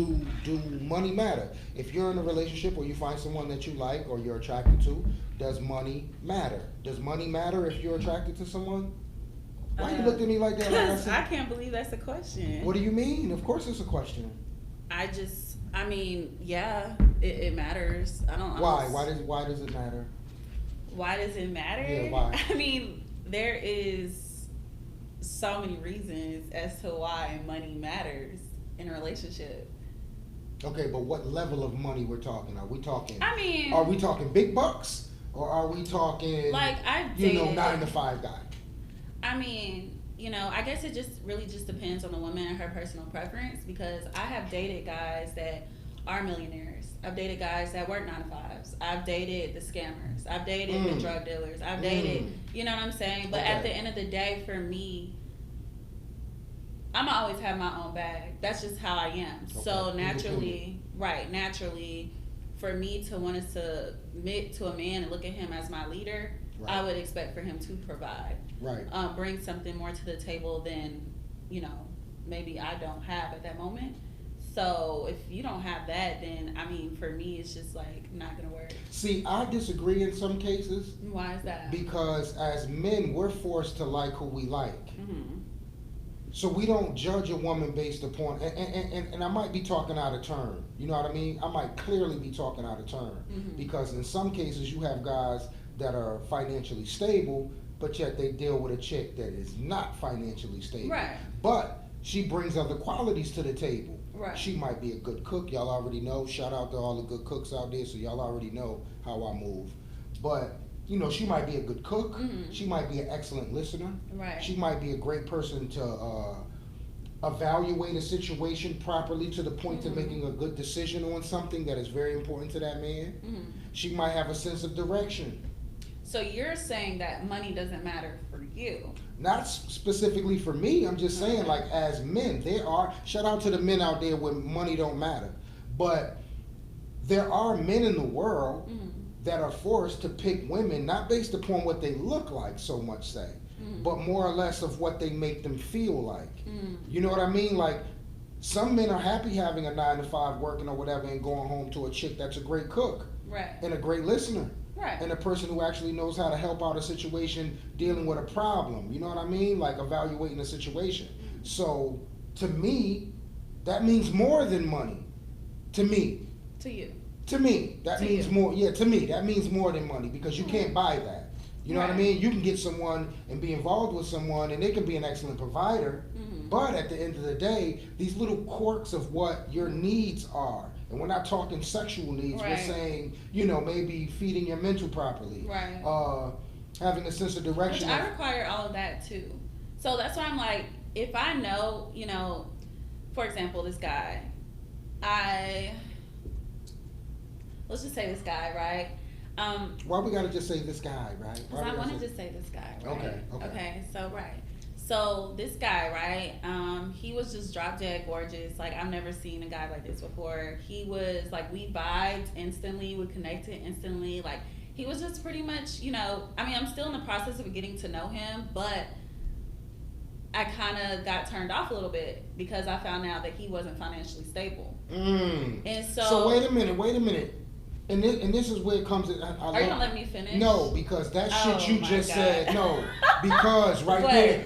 do money matter? If you're in a relationship or you find someone that you like or you're attracted to, does money matter? Does money matter if you're attracted to someone? Why you looked at me like that? Like Because I can't believe that's a question. What do you mean? Of course it's a question. I mean, yeah, it matters. I don't. Why? Why does it matter? Why does it matter? Yeah, why? I mean, there is so many reasons as to why money matters in a relationship. Okay, but what level of money we're talking? Are we talking? I mean, are we talking big bucks or are we talking like I you know, dated, 9 to 5 guy? I mean, you know, I guess it just really just depends on the woman and her personal preference, because I have dated guys that are millionaires. I've dated guys that work 9 to 5s. I've dated the scammers. I've dated the drug dealers. I've dated, you know what I'm saying? But at the end of the day, for me, I'm gonna always have my own bag. That's just how I am. Okay. So naturally, for me to want to submit to a man and look at him as my leader, Right. I would expect for him to provide. Right. Bring something more to the table than, you know, maybe I don't have at that moment. So if you don't have that, then I mean, for me, it's just like not gonna work. See, I disagree in some cases Why is that? because as men, we're forced to like who we like. Mm-hmm. So we don't judge a woman based upon, and I might be talking out of turn. You know what I mean? I might clearly be talking out of turn Mm-hmm. because in some cases you have guys that are financially stable, but yet they deal with a chick that is not financially stable. Right. But she brings other qualities to the table. Right. She might be a good cook. Y'all already know. Shout out to all the good cooks out there, so y'all already know how I move. But, you know, she might be a good cook. Mm-hmm. She might be an excellent listener. Right. She might be a great person to evaluate a situation properly to the point Mm-hmm. to making a good decision on something that is very important to that man. Mm-hmm. She might have a sense of direction. So you're saying that money doesn't matter for you? Not specifically for me. I'm just saying, like, as men, there are, shout out to the men out there where money don't matter. But there are men in the world Mm-hmm. that are forced to pick women, not based upon what they look like, so much say, Mm-hmm. but more or less of what they make them feel like. Mm-hmm. You know what I mean? Like, some men are happy having a 9 to 5 working or whatever and going home to a chick that's a great cook Right. and a great listener. Right. And a person who actually knows how to help out a situation dealing with a problem. You know what I mean? Like evaluating a situation. So to me, that means more than money. To me. To you. To me. That To means you. more. Yeah, to me. That means more than money because you can't buy that. You know what I Right. mean? You can get someone and be involved with someone and they can be an excellent provider. Mm-hmm. But at the end of the day, these little quirks of what your needs are. And we're not talking sexual needs. Right. We're saying, you know, maybe feeding your mental properly. Right. Having a sense of direction. Which I require all of that too. So that's why I'm like, if I know, you know, for example, this guy, let's just say this guy, right? Why we gotta just say this guy, right? Why Because we I gotta want to say- just say this guy, right? Okay. Okay, so right. So this guy, right? He was just drop dead gorgeous. Like I've never seen a guy like this before. He was like, we vibed instantly, we connected instantly. Like he was just pretty much, you know. I mean, I'm still in the process of getting to know him, but I kind of got turned off a little bit because I found out that he wasn't financially stable. And So wait a minute. And this is where it comes in. Are you gonna let me finish? No, because that Oh, shit you my just God. said, no. Because right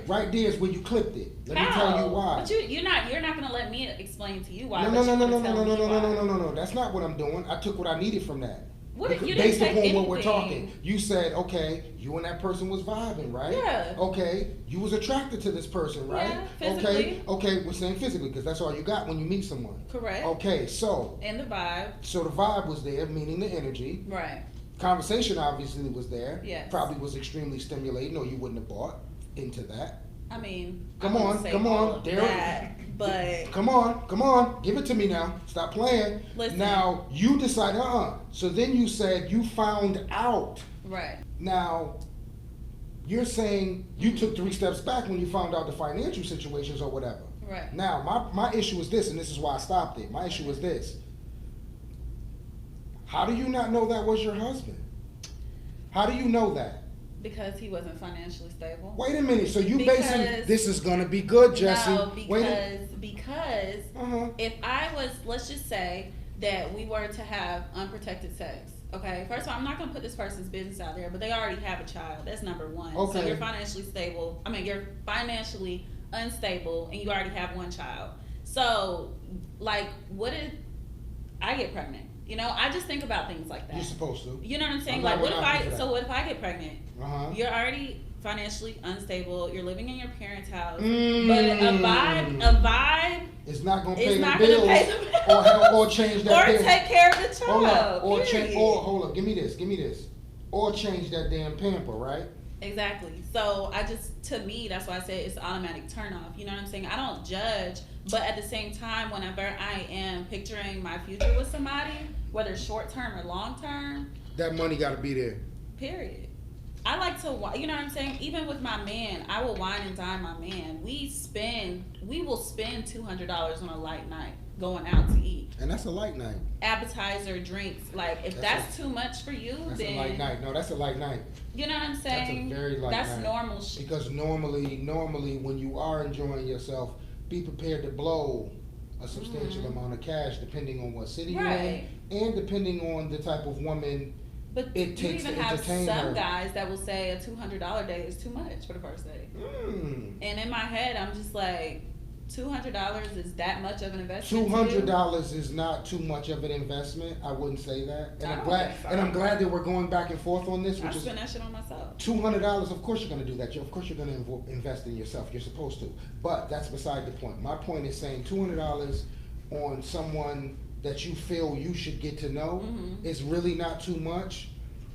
What? there is where you clipped it. Let me tell you why. But you're not gonna let me explain to you why. No, but no, you no, wanna no, tell no, no, me no, no, why. no, no, no, no. That's not what I'm doing. I took what I needed from that. What if you didn't Based take upon what we're anything? talking, you said, okay, you and that person was vibing, right? Yeah. Okay, you was attracted to this person, right? Yeah, physically. Okay, we're saying physically because that's all you got when you meet someone. Correct. Okay, so And the vibe. the vibe was there, meaning the energy. Right. Conversation obviously was there. Yes. Probably was extremely stimulating, or you wouldn't have bought into that. I mean, Come I wouldn't on, say come all on, of Derek. that, but Come on, give it to me now. Stop playing. Listen. Now you decide, So then you said you found out. right. Now, you're saying you took 3 steps back when you found out the financial situations or whatever. Right. Now, my issue is this, and this is why I stopped it. My issue is this. How do you not know that was your husband? How do you know that? Because he wasn't financially stable. Wait a minute. So you Because- basing this is gonna be good, Jesse. No, Wait a- because because if I was, let's just say that we were to have unprotected sex. Okay, first of all, I'm not gonna put this person's business out there, but they already have a child. That's number one. Okay. So you're financially stable. I mean, you're financially unstable, and you already have one child. So, like, what if I get pregnant? You know, I just think about things like that. You're supposed to. You know what I'm saying? I'm Like, not what if knocking for I? that. So what if I get pregnant? Uh-huh. You're already financially unstable. You're living in your parents' house, Mm. but a vibe It's not gonna pay is the not bills, gonna pay the bills, or change that. or damn- take care of the child. Hold up, or change, period. or hold up. Give me this, or change that damn pamper, right? Exactly. So to me, that's why I said it's an automatic turn off. You know what I'm saying? I don't judge, but at the same time, whenever I am picturing my future with somebody, whether short term or long term, That money got to be there. period. I like to, you know what I'm saying? Even with my man, I will wine and dine my man. We will spend $200 on a light night going out to eat. And that's a light night. Appetizer, drinks. Like, if that's too much for you, That's then a light night. No, that's a light night. you know what I'm saying? That's a very light That's night. normal shit. Because normally when you are enjoying yourself, be prepared to blow a substantial amount of cash depending on what city Right. you're in and depending on the type of woman. But It you takes even to have entertain some her. guys that will say a $200 day is too much for the first day. And in my head, I'm just like, $200 is that much of an investment? $200 is not too much of an investment. I wouldn't say that. And I I'm don't glad think so. and I'm glad that we're going back and forth on this, I which is spend that shit on myself. $200. Of course you're going to do that. Of course you're going to invest in yourself. You're supposed to. But that's beside the point. My point is saying $200 on someone that you feel you should get to know is really not too much.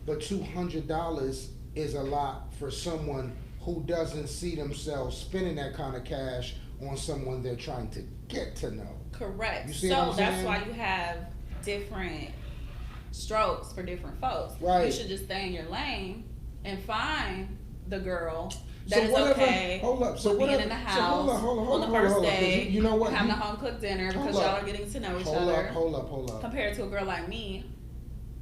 But $200 is a lot for someone who doesn't see themselves spending that kind of cash on someone they're trying to get to know. Correct. You see So what I'm that's saying? why you have different strokes for different folks. Right. You should just stay in your lane and find the girl So that is whatever- okay hold up. So with whatever- being in the so house hold on, hold on, on the hold on, first hold on, 'cause day, you know what? having You- a home cooked dinner Hold because up. y'all are getting to know each Hold other. up. Compared to a girl like me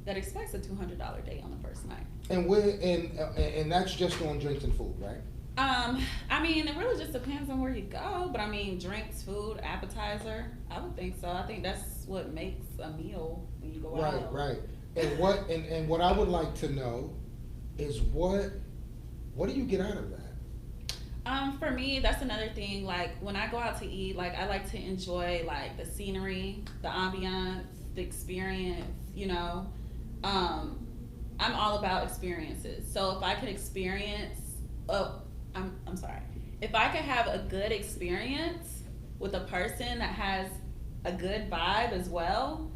that expects a $200 date on the first night. And that's just on drinks and food, right? I mean, it really just depends on where you go, but I mean, drinks, food, appetizer, I would think so. I think that's what makes a meal when you go out. Right. And what I would like to know is what do you get out of that? For me, that's another thing. Like, when I go out to eat, like, I like to enjoy, like, the scenery, the ambiance, the experience, you know. I'm all about experiences. So if I could experience, I'm sorry. If I could have a good experience with a person that has a good vibe as well,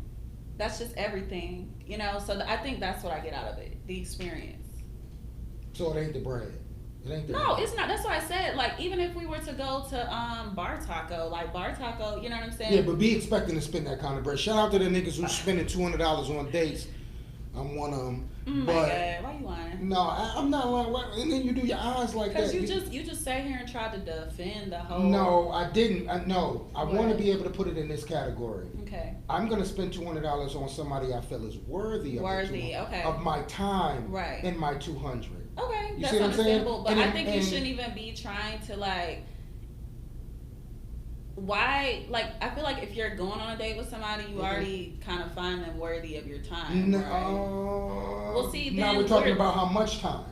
that's just everything, you know. So I think that's what I get out of it, the experience. So it ain't the bread. It ain't the No, bread. it's not. That's why I said, like, even if we were to go to Bar Taco, you know what I'm saying? Yeah, but be expecting to spend that kind of bread. Shout out to the niggas who's spending $200 on dates. I'm one of them. My but God, why you lying? no, I'm not lying. And then you do your eyes like that. Because you just sat here and tried to defend the whole. No, I didn't. I want to What? be able to put it in this category. Okay. I'm gonna spend $200 on somebody I feel is worthy of Okay. of my time Right. and my 200. Okay, You that's see what I'm saying? understandable. But And I then- think you and- shouldn't even be trying to, like. Why? Like, I feel like if you're going on a date with somebody, you already kind of find them worthy of your time. No. Right? Well, see, now then we're talking we're- about how much time.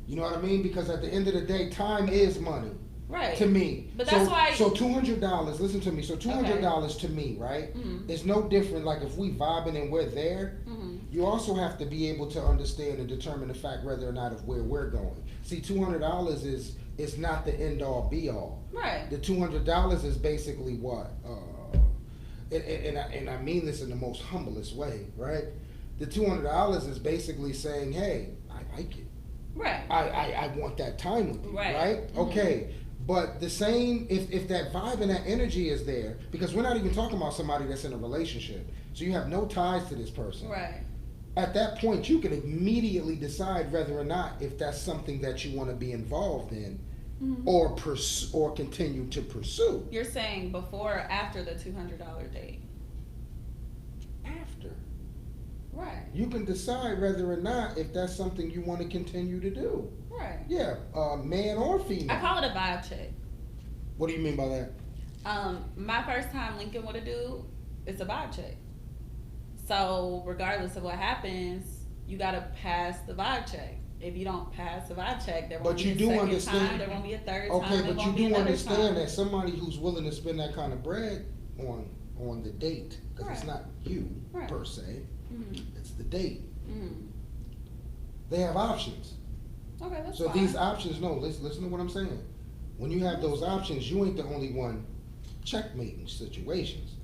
You know what I mean? Because at the end of the day, time is money. Right. To me. But that's why. So $200. Listen to me. So $200 to me, right? Mhm. It's no different. Like if we vibing and we're there. Mhm. You also have to be able to understand and determine the fact whether or not of where we're going. See, $200 is not the end all be all. Right. The $200 is basically what, and I mean this in the most humblest way, right? The $200 is basically saying, hey, I like it. Right. I want that time with you, Right. right? Mhm. Okay. But the same, if that vibe and that energy is there, because we're not even talking about somebody that's in a relationship, so you have no ties to this person. Right. At that point, you can immediately decide whether or not if that's something that you want to be involved in, Mhm. or continue to pursue. You're saying before or after the $200 date? After Right. you can decide whether or not if that's something you want to continue to do. Right. Yeah, man or female. I call it a vibe check. What do you mean by that? My first time linking with a dude, it's a vibe check. So regardless of what happens, you gotta pass the vibe check. If you don't pass the vibe check, there won't But be you a do second understand. time, there won't be a third Okay, time, there but you won't be do another understand time. that somebody who's willing to spend that kind of bread on the date, because it's Right. not you Right. per se, Mhm. it's the date. Mhm. They have options. Okay, that's So fine. these options, no, listen to what I'm saying. When you have those options, you ain't the only one checkmating situations.